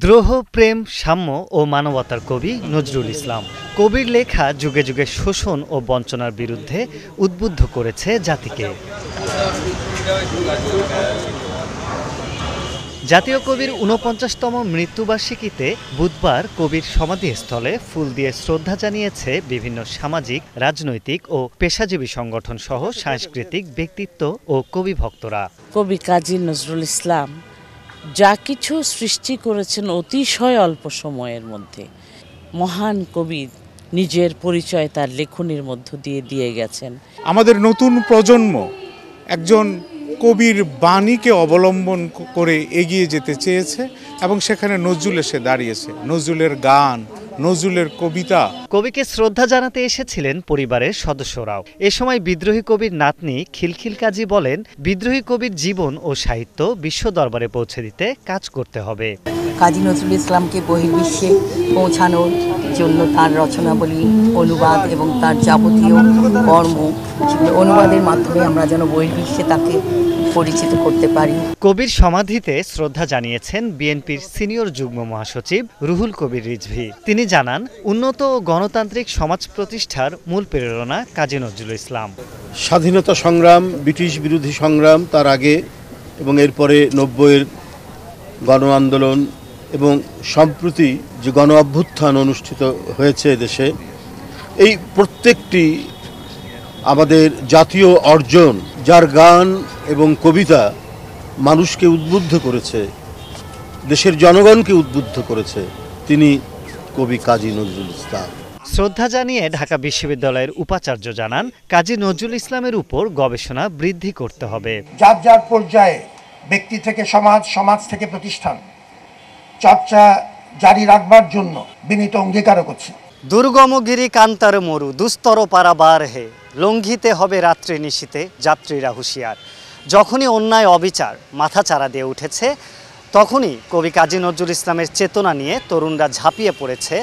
দ্রোহ, প্রেম, সাম্য ও মানবতার কবি নজরুল ইসলাম। কবির লেখা যুগে যুগে শোষণ ও বঞ্চনার বিরুদ্ধে উদ্বুদ্ধ করেছে জাতিকে। জাতীয় কবির ৪৯তম মৃত্যুবার্ষিকীতে বুধবার কবির সমাধিস্থলে ফুল দিয়ে শ্রদ্ধা জানিয়েছে বিভিন্ন সামাজিক, রাজনৈতিক ও পেশাজীবী সংগঠন সহ সাংস্কৃতিক ব্যক্তিত্ব ও কবি ভক্তরা। কবি কাজী নজরুল ইসলাম যা কিছু সৃষ্টি করেছেন অতিশয় অল্প সময়ের মধ্যে, মহান কবি নিজের পরিচয় তার লেখনীর মধ্য দিয়ে দিয়ে গেছেন। আমাদের নতুন প্রজন্ম একজন কবির বাণীকে অবলম্বন করে এগিয়ে যেতে চেয়েছে এবং সেখানে নজরুল এসে দাঁড়িয়েছে। নজরুলের গান, নজরুলের কবিতা। কবিকে শ্রদ্ধা জানাতে এসেছিলেন পরিবারের সদস্যরাও। এ সময় বিদ্রোহী কবির নাতনি খিলখিল কাজী বলেন, বিদ্রোহী কবির জীবন ও সাহিত্য বিশ্ব দরবারে পৌঁছে দিতে কাজ করতে হবে। কাজী নজরুল ইসলামকে বহির্বিশ্বে পৌঁছানোর জন্য তার রচনাবলী, অনুবাদ এবং তার যাবতীয় কর্ম, অনুবাদের মাধ্যমে আমরা যেন বহির্বিশ্বে তাকে পরিচিত করতে পারি। কবির সমাধিতে শ্রদ্ধা জানিয়েছেন বিএনপির সিনিয়র যুগ্ম মহাসচিব রুহুল কবির রিজভী। তিনি জানান, উন্নত ও গণতান্ত্রিক সমাজ প্রতিষ্ঠার মূল প্রেরণা কাজী নজরুল ইসলাম। স্বাধীনতা সংগ্রাম, ব্রিটিশ বিরোধী সংগ্রাম তার আগে এবং এরপরে ৯০-এর গণ আন্দোলন এবং সম্প্রতি যে গণ অভ্যুত্থান অনুষ্ঠিত হয়েছে দেশে, এই প্রত্যেকটি আমাদের জাতীয় অর্জন, যার গান এবং কবিতা মানুষকে উদ্বুদ্ধ করেছে, দেশের জনগণকে উদ্বুদ্ধ করেছে, তিনি কবি কাজী নজরুল ইসলাম। শ্রদ্ধা জানিয়ে ঢাকা বিশ্ববিদ্যালয়ের উপাচার্য জানান, কাজী নজরুল ইসলামের উপর গবেষণা বৃদ্ধি করতে হবে। যার যার পর্যায়ে ব্যক্তি থেকে সমাজ, সমাজ থেকে প্রতিষ্ঠান চর্চা জারি রাখবার জন্য বিনীত অঙ্গীকারও করছি। দুর্গমগিরি কান্তার মরু, দুস্তর পারাবার হে, লঙ্ঘিতে হবে রাত্রি নিশীতে যাত্রীরা হুঁশিয়ার। যখনই অন্যায় অবিচার মাথাচাড়া দিয়ে উঠেছে, তখনই কবি কাজী নজরুল ইসলামের চেতনা নিয়ে তরুণরা ঝাঁপিয়ে পড়েছে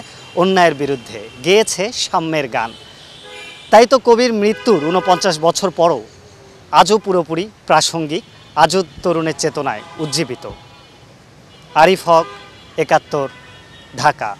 অন্যায়ের বিরুদ্ধে, গেয়েছে সাম্যের গান। তাই তো কবির মৃত্যুর ৪৯ বছর পরও আজও পুরোপুরি প্রাসঙ্গিক, আজও তরুণের চেতনায় উজ্জীবিত। আরিফ হক, ৭১, ঢাকা।